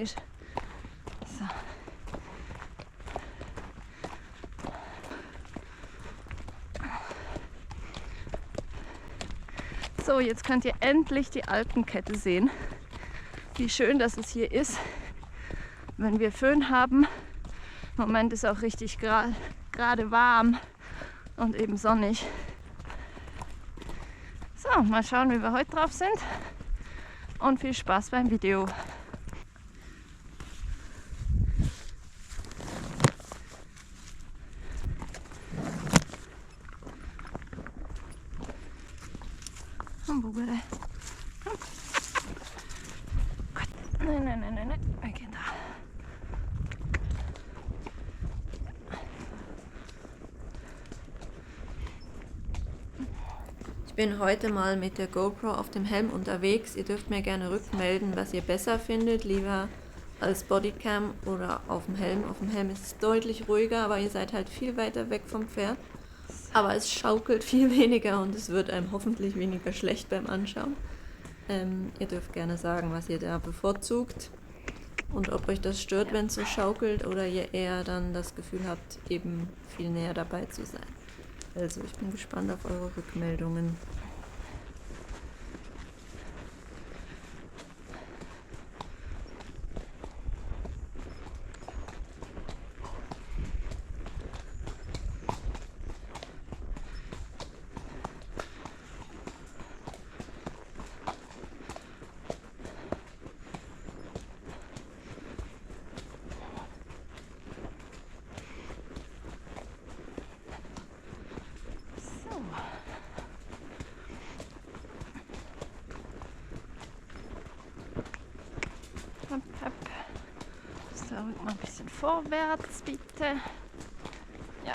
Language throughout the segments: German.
ist. So. So, jetzt könnt ihr endlich die Alpenkette sehen. Wie schön, dass es hier ist, wenn wir Föhn haben. Im Moment ist auch richtig gerade warm und eben sonnig. So, mal schauen, wie wir heute drauf sind. Und viel Spaß beim Video. Bugere. Nein, nein, nein, nein, nein. Wir gehen da. Ich bin heute mal mit der GoPro auf dem Helm unterwegs. Ihr dürft mir gerne rückmelden, was ihr besser findet, lieber als Bodycam oder auf dem Helm. Auf dem Helm ist es deutlich ruhiger, aber ihr seid halt viel weiter weg vom Pferd. Aber es schaukelt viel weniger und es wird einem hoffentlich weniger schlecht beim Anschauen. Ihr dürft gerne sagen, was ihr da bevorzugt und ob euch das stört, wenn es so schaukelt oder ihr eher dann das Gefühl habt, eben viel näher dabei zu sein. Also ich bin gespannt auf eure Rückmeldungen. Hopp, hopp. So, rück mal ein bisschen vorwärts, bitte. Ja.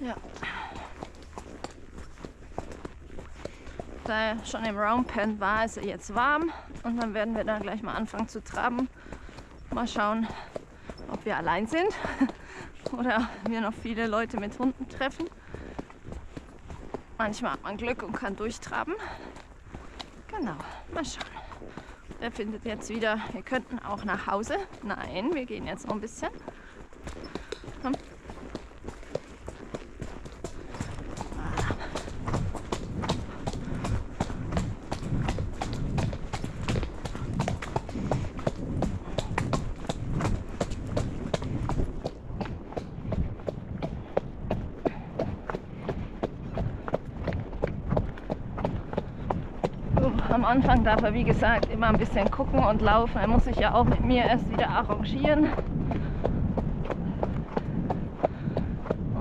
Ja. Da er schon im Roundpen war, ist er jetzt warm und dann werden wir dann gleich mal anfangen zu traben. Mal schauen, ob wir allein sind oder wir noch viele Leute mit Hunden treffen. Manchmal hat man Glück und kann durchtraben. Genau, mal schauen. Der findet jetzt wieder, wir könnten auch nach Hause. Nein, wir gehen jetzt noch ein bisschen. Komm. Am Anfang darf er, wie gesagt, immer ein bisschen gucken und laufen. Er muss sich ja auch mit mir erst wieder arrangieren.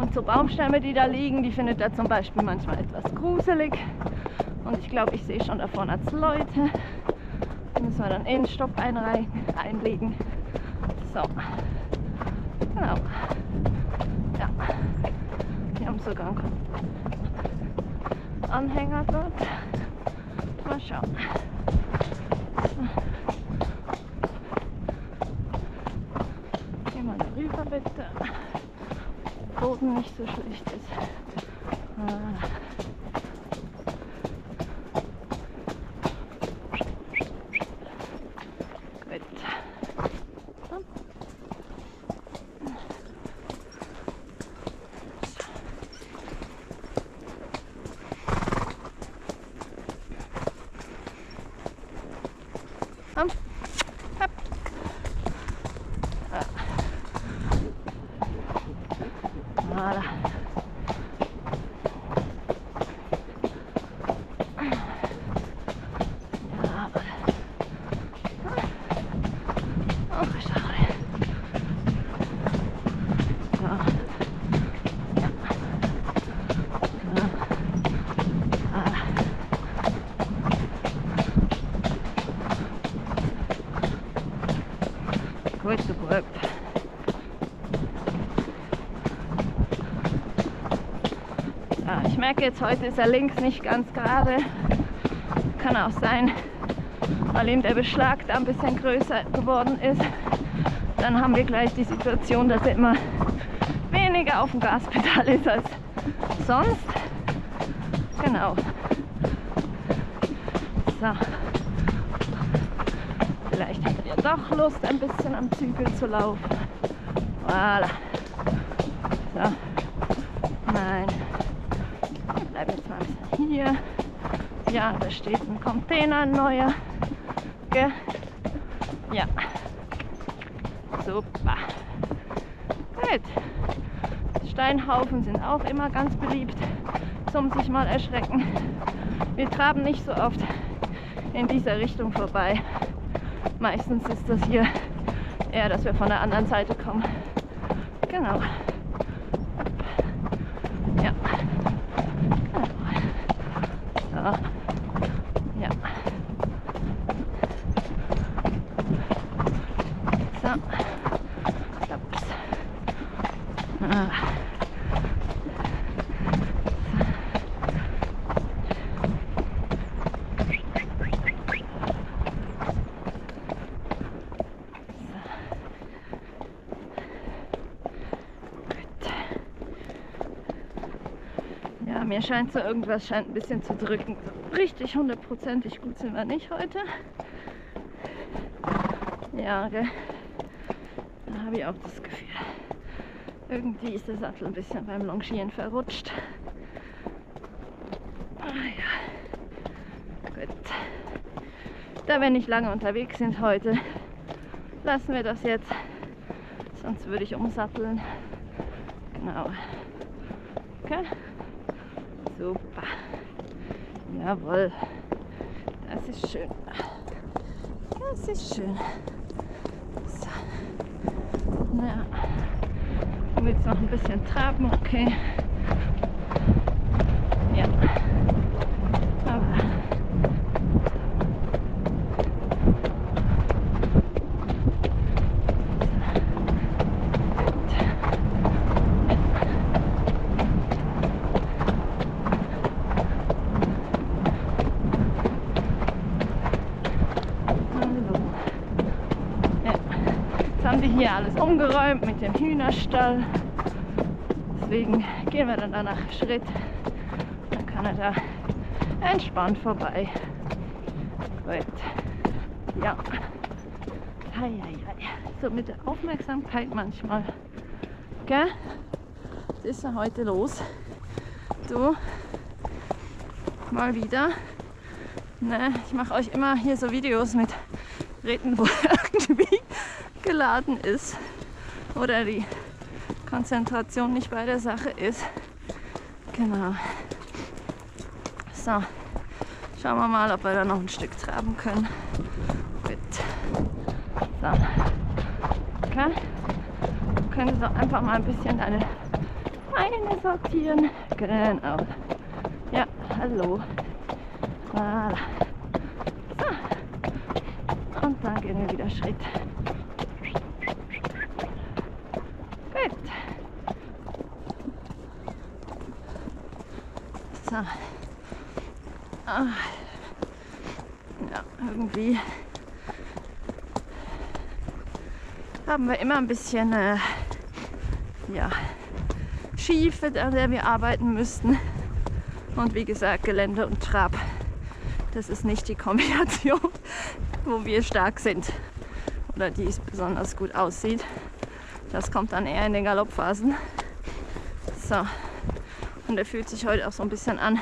Und so Baumstämme, die da liegen, die findet er zum Beispiel manchmal etwas gruselig. Und ich glaube, ich sehe schon da vorne als Leute. Da müssen wir dann einen Stopp einlegen. So. Genau. Ja. Wir haben sogar einen Anhänger dort. Mal schauen. So. Geh mal darüber bitte. Boden nicht so schlecht ist. Gut. Hopp. Voilà. Gut. Ja, ich merke jetzt, heute ist er links nicht ganz gerade. Kann auch sein, weil ihm der Beschlag da ein bisschen größer geworden ist. Dann haben wir gleich die Situation, dass er immer weniger auf dem Gaspedal ist als sonst. Genau. So. Vielleicht hat er doch Lust, ein bisschen am Zügel zu laufen. Voilà. So. Nein. Wir bleiben jetzt mal ein bisschen hier. Ja, da steht ein Container, ein neuer. Gell? Ja. Super. Gut. Steinhaufen sind auch immer ganz beliebt zum sich mal erschrecken. Wir traben nicht so oft in dieser Richtung vorbei. Meistens ist das hier eher, dass wir von der anderen Seite kommen. Genau. Ja. Genau. So. Ja. So. Ups. Ah. Mir scheint so, irgendwas scheint ein bisschen zu drücken. So richtig hundertprozentig gut sind wir nicht heute. Ja, gell? Da habe ich auch das Gefühl. Irgendwie ist der Sattel ein bisschen beim Longieren verrutscht. Ah ja. Gut. Da wir nicht lange unterwegs sind heute, lassen wir das jetzt. Sonst würde ich umsatteln. Genau. Okay. Super. Jawohl. Das ist schön. Das ist schön. So. Ja. Ich will jetzt noch ein bisschen traben, okay. Ja. Aber haben die hier alles umgeräumt mit dem Hühnerstall. Deswegen gehen wir dann danach Schritt. Dann kann er da entspannt vorbei. Gut. Ja. Hei. So mit der Aufmerksamkeit manchmal. Gell? Was ist denn heute los? Du? Mal wieder. Ne, ich mache euch immer hier so Videos mit Reden, wo irgendwie geladen ist oder die Konzentration nicht bei der Sache ist. Genau. So, Schauen wir mal, ob wir da noch ein Stück traben können. Gut. So. Okay. Du könntest auch einfach mal ein bisschen deine Beine sortieren. Genau. Ja, hallo. Voilà. So. Und dann gehen wir wieder Schritt. Gut. So. Ah. Ja, irgendwie haben wir immer ein bisschen ja, Schiefe, an der wir arbeiten müssten. Und wie gesagt, Gelände und Trab, das ist nicht die Kombination, wo wir stark sind oder die es besonders gut aussieht. Das kommt dann eher in den Galoppphasen. So. Und er fühlt sich heute auch so ein bisschen an,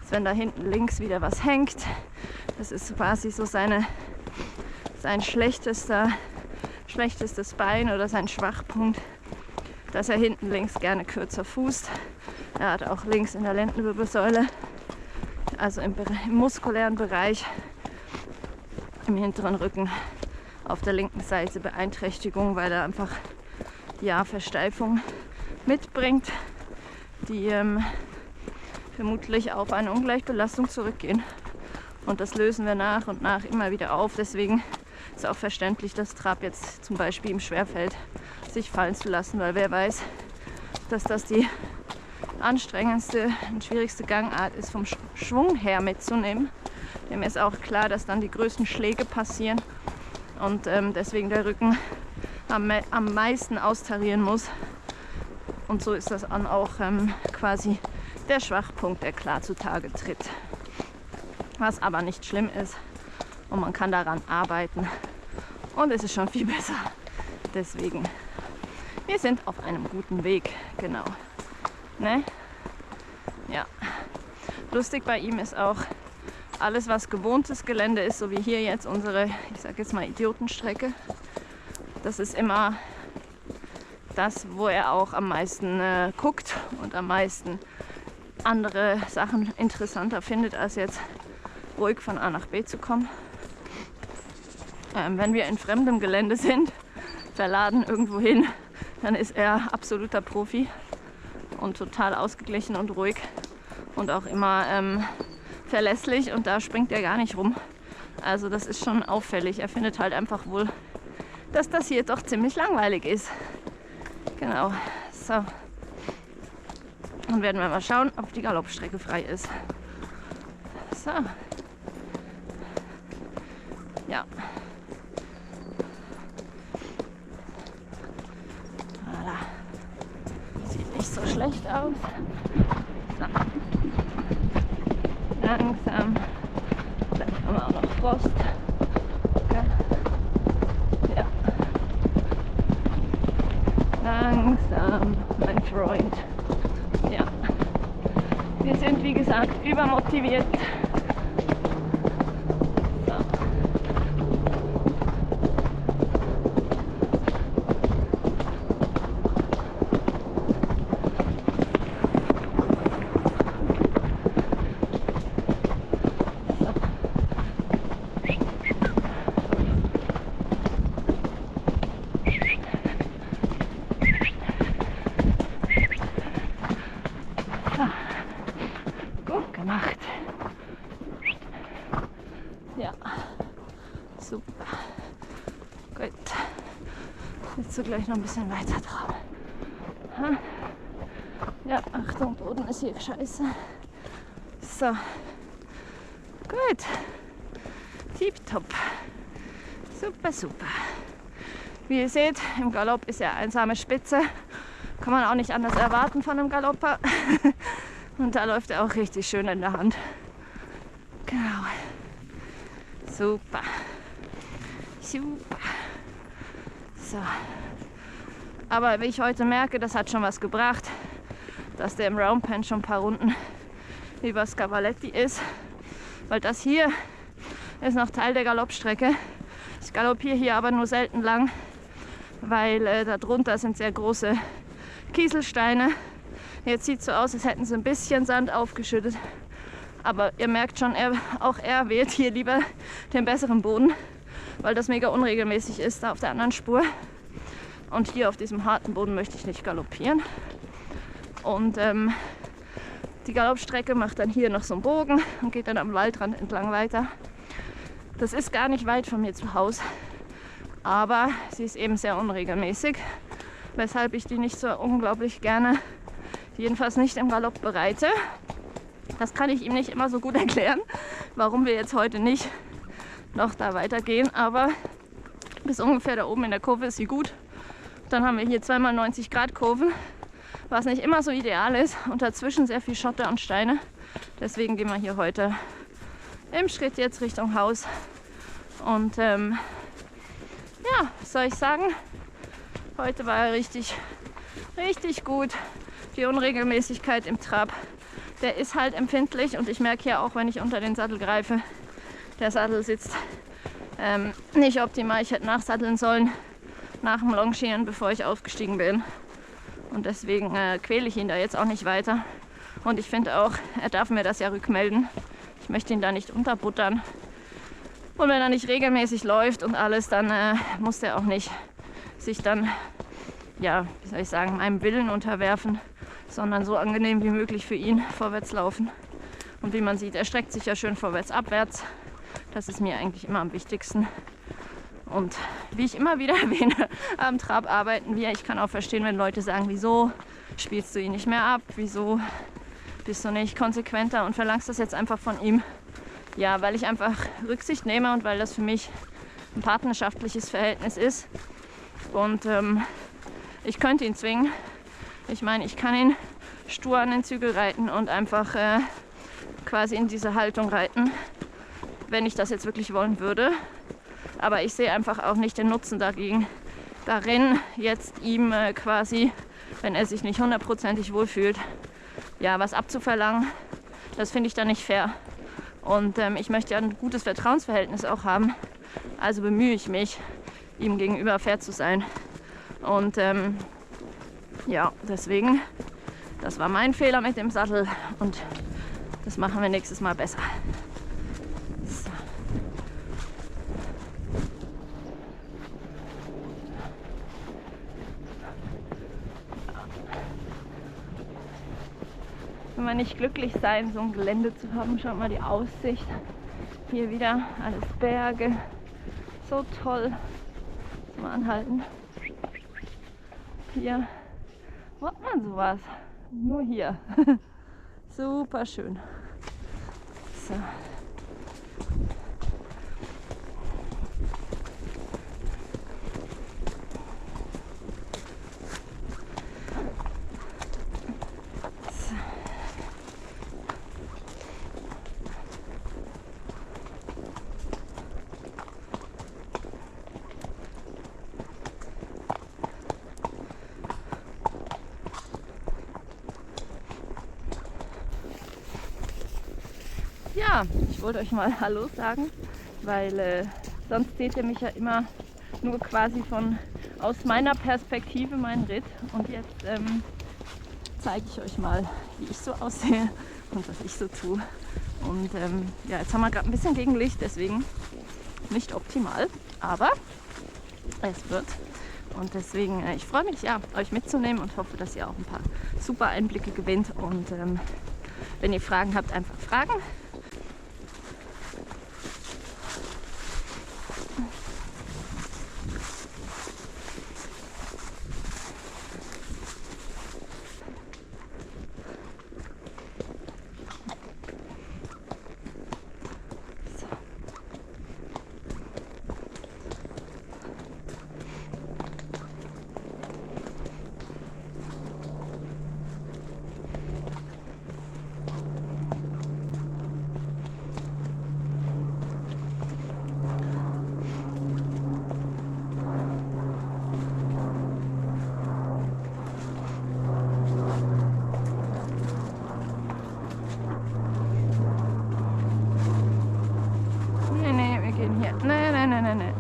als wenn da hinten links wieder was hängt. Das ist quasi so sein schlechtestes Bein oder sein Schwachpunkt, dass er hinten links gerne kürzer fußt. Er hat auch links in der Lendenwirbelsäule, also im muskulären Bereich, im hinteren Rücken auf der linken Seite Beeinträchtigung, weil er einfach ja, Versteifung mitbringt, die vermutlich auf eine Ungleichbelastung zurückgehen. Und das lösen wir nach und nach immer wieder auf. Deswegen ist auch verständlich, dass Trab jetzt zum Beispiel ihm schwerfällt, sich fallen zu lassen, weil wer weiß, dass das die anstrengendste und schwierigste Gangart ist, vom Schwung her mitzunehmen. Dem ist auch klar, dass dann die größten Schläge passieren und deswegen der Rücken am meisten austarieren muss. Und so ist das dann auch quasi der Schwachpunkt, der klar zutage tritt. Was aber nicht schlimm ist und man kann daran arbeiten und es ist schon viel besser. Deswegen, wir sind auf einem guten Weg, genau. Ne? Ja. Lustig bei ihm ist auch, alles was gewohntes Gelände ist, so wie hier jetzt unsere, ich sag jetzt mal Idiotenstrecke, das ist immer das, wo er auch am meisten guckt und am meisten andere Sachen interessanter findet, als jetzt ruhig von A nach B zu kommen. Wenn wir in fremdem Gelände sind, verladen irgendwo hin, dann ist er absoluter Profi und total ausgeglichen und ruhig und auch immer verlässlich und da springt er gar nicht rum. Also das ist schon auffällig. Er findet halt einfach wohl, dass das hier doch ziemlich langweilig ist. Genau, so. Dann werden wir mal schauen, ob die Galoppstrecke frei ist. So. Ja. Voilà. Sieht nicht so schlecht aus. So. Langsam. Vielleicht haben wir auch noch Frost. Okay. Ja. Langsam, mein Freund. Ja. Wir sind, wie gesagt, übermotiviert. Gut gemacht. Ja, super. Gut. Jetzt so gleich noch ein bisschen weiter drauf. Ja, Achtung, Boden ist hier scheiße. So. Gut. Tipptopp. Super, super. Wie ihr seht, im Galopp ist er einsame Spitze. Kann man auch nicht anders erwarten von einem Galopper. Und da läuft er auch richtig schön in der Hand. Genau. Super. Super. So. Aber wie ich heute merke, das hat schon was gebracht, dass der im Round Pen schon ein paar Runden über Scavaletti ist. Weil das hier ist noch Teil der Galoppstrecke. Ich galoppiere hier aber nur selten lang, weil darunter sind sehr große Kieselsteine. Jetzt sieht es so aus, als hätten sie ein bisschen Sand aufgeschüttet. Aber ihr merkt schon, auch er wählt hier lieber den besseren Boden, weil das mega unregelmäßig ist da auf der anderen Spur. Und hier auf diesem harten Boden möchte ich nicht galoppieren. Und die Galoppstrecke macht dann hier noch so einen Bogen und geht dann am Waldrand entlang weiter. Das ist gar nicht weit von mir zu Hause, aber sie ist eben sehr unregelmäßig, weshalb ich die nicht so unglaublich gerne, jedenfalls nicht im Galopp bereite. Das kann ich ihm nicht immer so gut erklären, warum wir jetzt heute nicht noch da weitergehen, aber bis ungefähr da oben in der Kurve ist sie gut. Dann haben wir hier zweimal 90 Grad Kurven, was nicht immer so ideal ist und dazwischen sehr viel Schotter und Steine. Deswegen gehen wir hier heute im Schritt jetzt Richtung Haus. Und ja, was soll ich sagen? Heute war er richtig gut. Die Unregelmäßigkeit im Trab, der ist halt empfindlich und ich merke ja auch, wenn ich unter den Sattel greife, der Sattel sitzt nicht optimal. Ich hätte nachsatteln sollen nach dem Longieren, bevor ich aufgestiegen bin. Und deswegen quäle ich ihn da jetzt auch nicht weiter. Und ich finde auch, er darf mir das ja rückmelden. Ich möchte ihn da nicht unterbuttern. Und wenn er nicht regelmäßig läuft und alles, dann muss er auch nicht sich dann, ja, wie soll ich sagen, meinem Willen unterwerfen, sondern so angenehm wie möglich für ihn vorwärts laufen. Und wie man sieht, er streckt sich ja schön vorwärts, abwärts. Das ist mir eigentlich immer am wichtigsten. Und wie ich immer wieder erwähne, am Trab arbeiten wir. Ich kann auch verstehen, wenn Leute sagen, wieso spielst du ihn nicht mehr ab? Wieso bist du nicht konsequenter und verlangst das jetzt einfach von ihm? Ja, weil ich einfach Rücksicht nehme und weil das für mich ein partnerschaftliches Verhältnis ist. Und ich könnte ihn zwingen. Ich meine, ich kann ihn stur an den Zügel reiten und einfach quasi in diese Haltung reiten, wenn ich das jetzt wirklich wollen würde. Aber ich sehe einfach auch nicht den Nutzen darin, jetzt ihm quasi, wenn er sich nicht hundertprozentig wohlfühlt, ja, was abzuverlangen. Das finde ich dann nicht fair. Und ich möchte ja ein gutes Vertrauensverhältnis auch haben. Also bemühe ich mich, ihm gegenüber fair zu sein. Und ja, deswegen, das war mein Fehler mit dem Sattel und das machen wir nächstes Mal besser. So. Wenn wir nicht glücklich sein, so ein Gelände zu haben, schaut mal die Aussicht. Hier wieder alles Berge. So toll. Mal anhalten. Hier macht man sowas. Nur hier. Super schön. So. Ja, ich wollte euch mal Hallo sagen, weil sonst seht ihr mich ja immer nur quasi aus meiner Perspektive meinen Ritt. Und jetzt zeige ich euch mal, wie ich so aussehe und was ich so tue. Und ja, jetzt haben wir gerade ein bisschen Gegenlicht, deswegen nicht optimal, aber es wird. Und deswegen, ich freue mich, ja, euch mitzunehmen und hoffe, dass ihr auch ein paar super Einblicke gewinnt. Und wenn ihr Fragen habt, einfach fragen.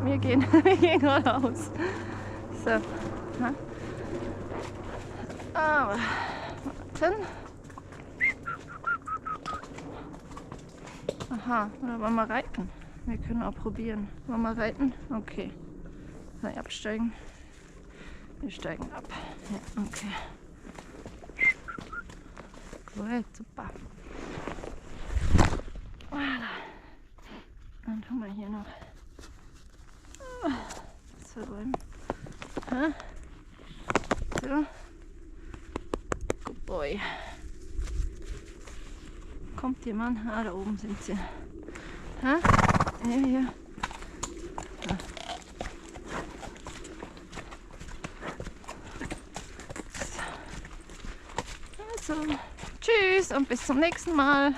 Wir gehen geradeaus. So. Aber warten. Aha, oder wollen wir reiten? Wir können auch probieren. Wollen wir reiten? Okay. Soll ich absteigen? Wir steigen ab. Ja, okay. Gut, super. Voilà. Dann tun wir hier noch zerräumen. So. Good boy. Kommt jemand? Ah, da oben sind sie. Ja, hier. Also, tschüss und bis zum nächsten Mal.